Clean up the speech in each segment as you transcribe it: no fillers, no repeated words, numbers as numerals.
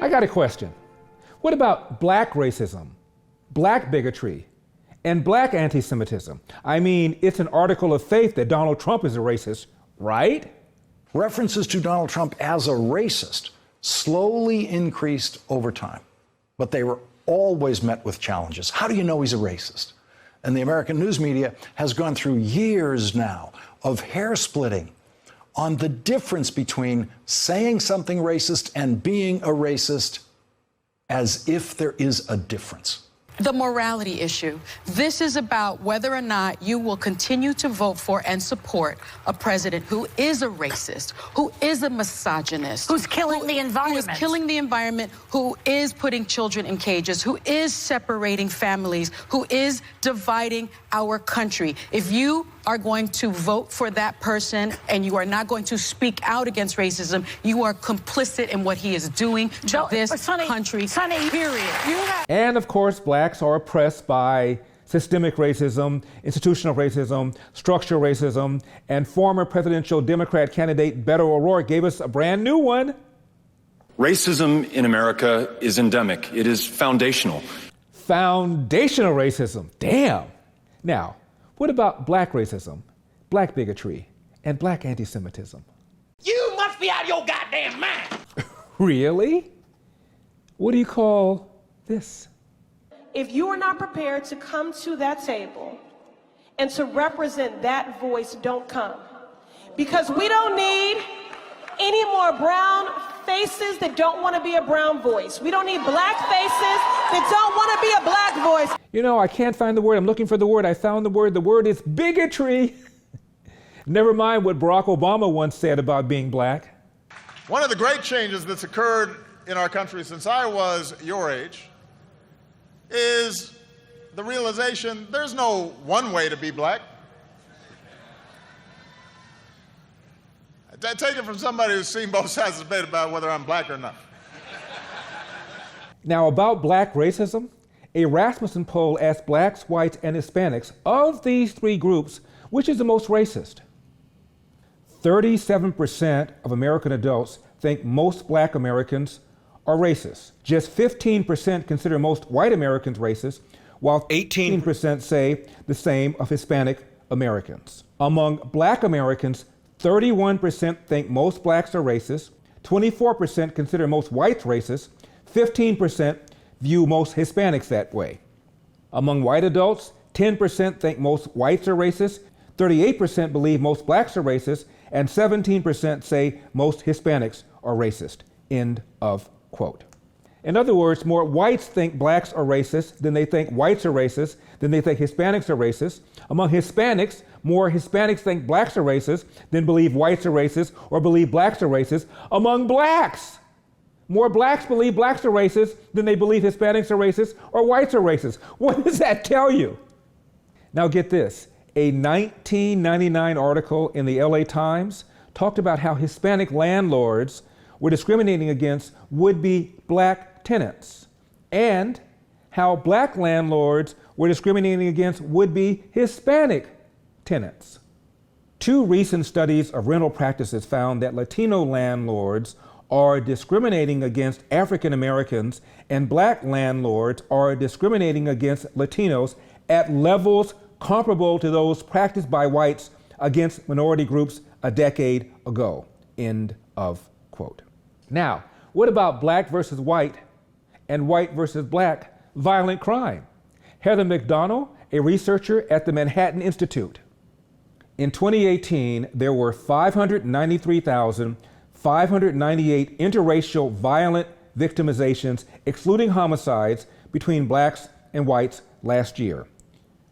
I got a question. What about black racism, black bigotry, and black anti-Semitism? I mean, it's an article of faith that Donald Trump is a racist, right? References to Donald Trump as a racist slowly increased over time, but they were always met with challenges. How do you know he's a racist? And the American news media has gone through years now of hair splitting on the difference between saying something racist and being a racist, as if there is a difference. The morality issue. This is about whether or not you will continue to vote for and support a president who is a racist, who is a misogynist, who's killing the environment, who is putting children in cages, who is separating families, who is dividing our country. If you are going to vote for that person and you are not going to speak out against racism, you are complicit in what he is doing to this country, period. And of course, blacks are oppressed by systemic racism, institutional racism, structural racism, and former presidential Democrat candidate Beto O'Rourke gave us a brand new one. Racism in America is endemic. It is foundational. Foundational racism, damn. Now, what about black racism, black bigotry, and black anti-Semitism? You must be out of your goddamn mind. Really? What do you call this? If you are not prepared to come to that table and to represent that voice, don't come. Because we don't need any more brown faces that don't want to be a brown voice. We don't need black faces that don't want to be a black voice. You know, I can't find the word. I'm looking for the word. I found the word. The word is bigotry. Never mind what Barack Obama once said about being black. One of the great changes that's occurred in our country since I was your age is the realization there's no one way to be black. I take it from somebody who's seen both sides of the debate about whether I'm black or not. Now, about black racism, a Rasmussen poll asked blacks, whites, and Hispanics, of these three groups, which is the most racist? 37% of American adults think most black Americans are racist. Just 15% consider most white Americans racist, while 18% say the same of Hispanic Americans. Among black Americans, 31% think most blacks are racist, 24% consider most whites racist, 15% view most Hispanics that way. Among white adults, 10% think most whites are racist, 38% believe most blacks are racist, and 17% say most Hispanics are racist. End of quote. In other words, more whites think blacks are racist than they think whites are racist, than they think Hispanics are racist. Among Hispanics, more Hispanics think blacks are racist than believe whites are racist or believe blacks are racist. Among blacks, more blacks believe blacks are racist than they believe Hispanics are racist or whites are racist. What does that tell you? Now get this. A 1999 article in the LA Times talked about how Hispanic landlords were discriminating against would-be black tenants, and how black landlords were discriminating against would-be Hispanic tenants. Two recent studies of rental practices found that Latino landlords are discriminating against African Americans and black landlords are discriminating against Latinos at levels comparable to those practiced by whites against minority groups a decade ago. End of quote. Now, what about black versus white and white versus black violent crime? Heather McDonald, a researcher at the Manhattan Institute. In 2018, there were 593,598 interracial violent victimizations, excluding homicides, between blacks and whites last year.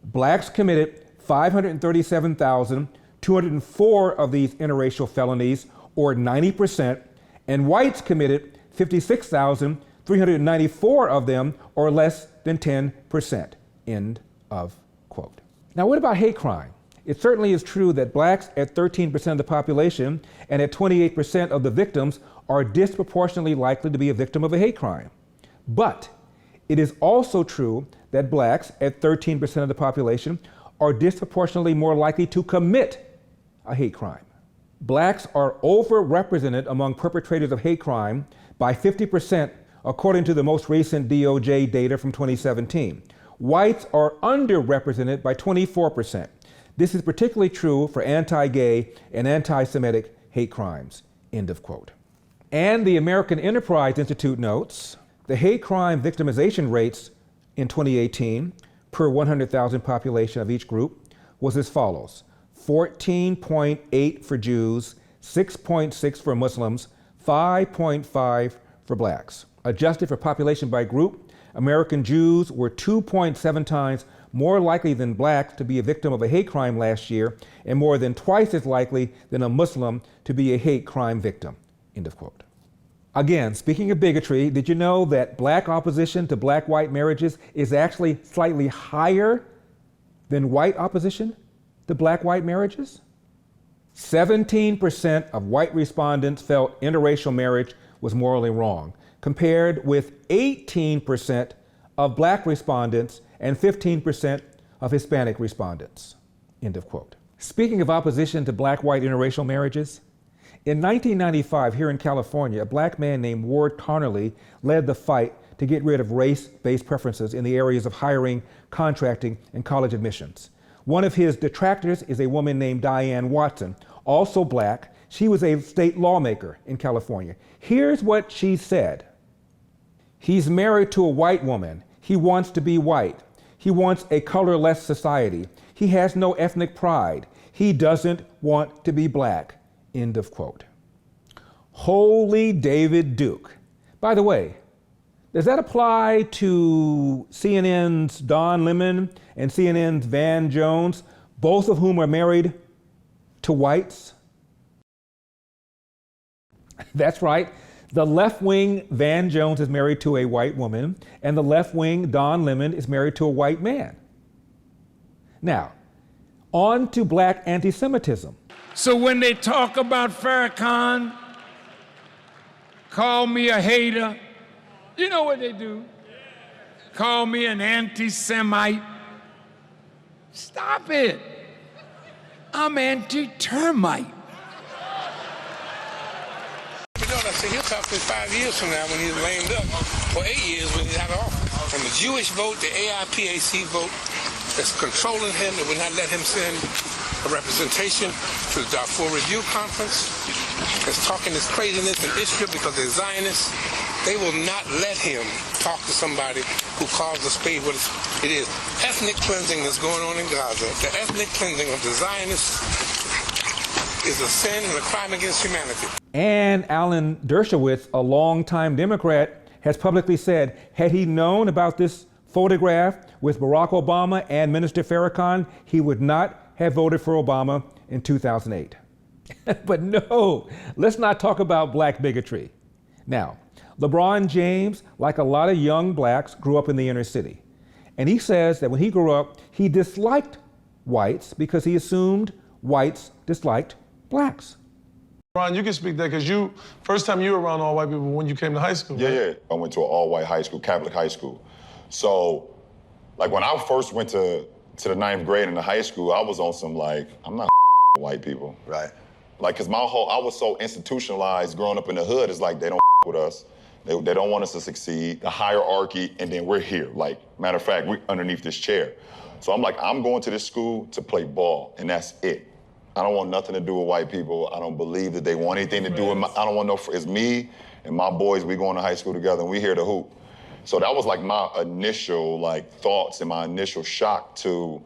Blacks committed 537,204 of these interracial felonies, or 90%, and whites committed 56,394 of them, or less than 10%. End of quote. Now, what about hate crime? It certainly is true that blacks at 13% of the population and at 28% of the victims are disproportionately likely to be a victim of a hate crime. But it is also true that blacks at 13% of the population are disproportionately more likely to commit a hate crime. Blacks are overrepresented among perpetrators of hate crime by 50% according to the most recent DOJ data from 2017. Whites are underrepresented by 24%. This is particularly true for anti-gay and anti-Semitic hate crimes, end of quote. And the American Enterprise Institute notes, the hate crime victimization rates in 2018 per 100,000 population of each group was as follows: 14.8 for Jews, 6.6 for Muslims, 5.5 for blacks. Adjusted for population by group, American Jews were 2.7 times more likely than blacks to be a victim of a hate crime last year, and more than twice as likely than a Muslim to be a hate crime victim, end of quote. Again, speaking of bigotry, did you know that black opposition to black-white marriages is actually slightly higher than white opposition to black-white marriages? 17% of white respondents felt interracial marriage was morally wrong, compared with 18% of black respondents and 15% of Hispanic respondents, end of quote. Speaking of opposition to black-white interracial marriages, in 1995, here in California, a black man named Ward Connerly led the fight to get rid of race-based preferences in the areas of hiring, contracting, and college admissions. One of his detractors is a woman named Diane Watson, also black. She was a state lawmaker in California. Here's what she said. He's married to a white woman. He wants to be white. He wants a colorless society. He has no ethnic pride. He doesn't want to be black. End of quote. Holy David Duke. By the way, does that apply to CNN's Don Lemon and CNN's Van Jones, both of whom are married to whites? That's right. The left-wing Van Jones is married to a white woman, and the left-wing Don Lemon is married to a white man. Now, on to black anti-Semitism. So when they talk about Farrakhan, call me a hater, you know what they do? Call me an anti-Semite. Stop it. I'm anti-termite. You know, I said he'll talk to 5 years from now when he's lamed up, or 8 years when he's out of office. From the Jewish vote, the AIPAC vote, that's controlling him, that will not let him send a representation to the Darfur Review Conference, that's talking this craziness in Israel because they're Zionists. They will not let him talk to somebody who calls the spade what it is. Ethnic cleansing that's going on in Gaza, the ethnic cleansing of the Zionists is a sin and a crime against humanity. And Alan Dershowitz, a longtime Democrat, has publicly said, had he known about this photograph with Barack Obama and Minister Farrakhan, he would not have voted for Obama in 2008. But no, let's not talk about black bigotry. Now, LeBron James, like a lot of young blacks, grew up in the inner city. And he says that when he grew up, he disliked whites because he assumed whites disliked blacks. Ron, you can speak that because first time you were around all white people when you came to high school. Yeah, right? yeah. I went to an all-white high school, Catholic high school. So, like when I first went to the 9th grade in the high school, I was on some like, I'm not white people. Right. Like, cause I was so institutionalized growing up in the hood, it's like they don't with us. They don't want us to succeed, the hierarchy, and then we're here. Like, matter of fact, we're underneath this chair. So I'm like, I'm going to this school to play ball, and that's it. I don't want nothing to do with white people. I don't believe that they want anything to do with I don't want it's me and my boys, we going to high school together, and we here to hoop. So that was like my initial like thoughts and my initial shock to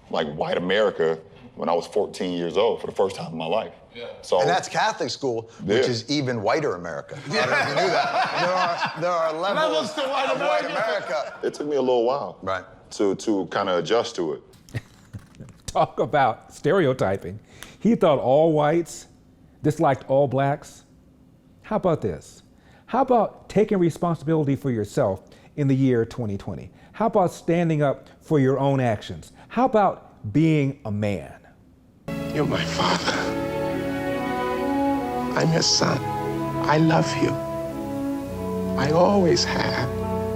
like white America when I was 14 years old for the first time in my life. Yeah. So, and that's Catholic school, which is even whiter America. I don't know if you knew that. There are levels to white America. It took me a little while right. to kind of adjust to it. Talk about stereotyping. He thought all whites disliked all blacks. How about this? How about taking responsibility for yourself in the year 2020? How about standing up for your own actions? How about being a man? You're my father. I'm your son. I love you. I always have,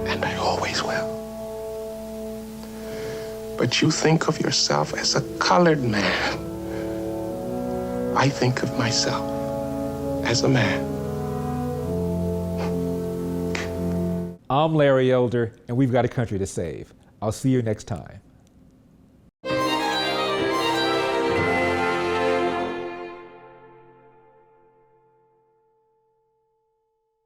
and I always will. But you think of yourself as a colored man. I think of myself as a man. I'm Larry Elder, and we've got a country to save. I'll see you next time.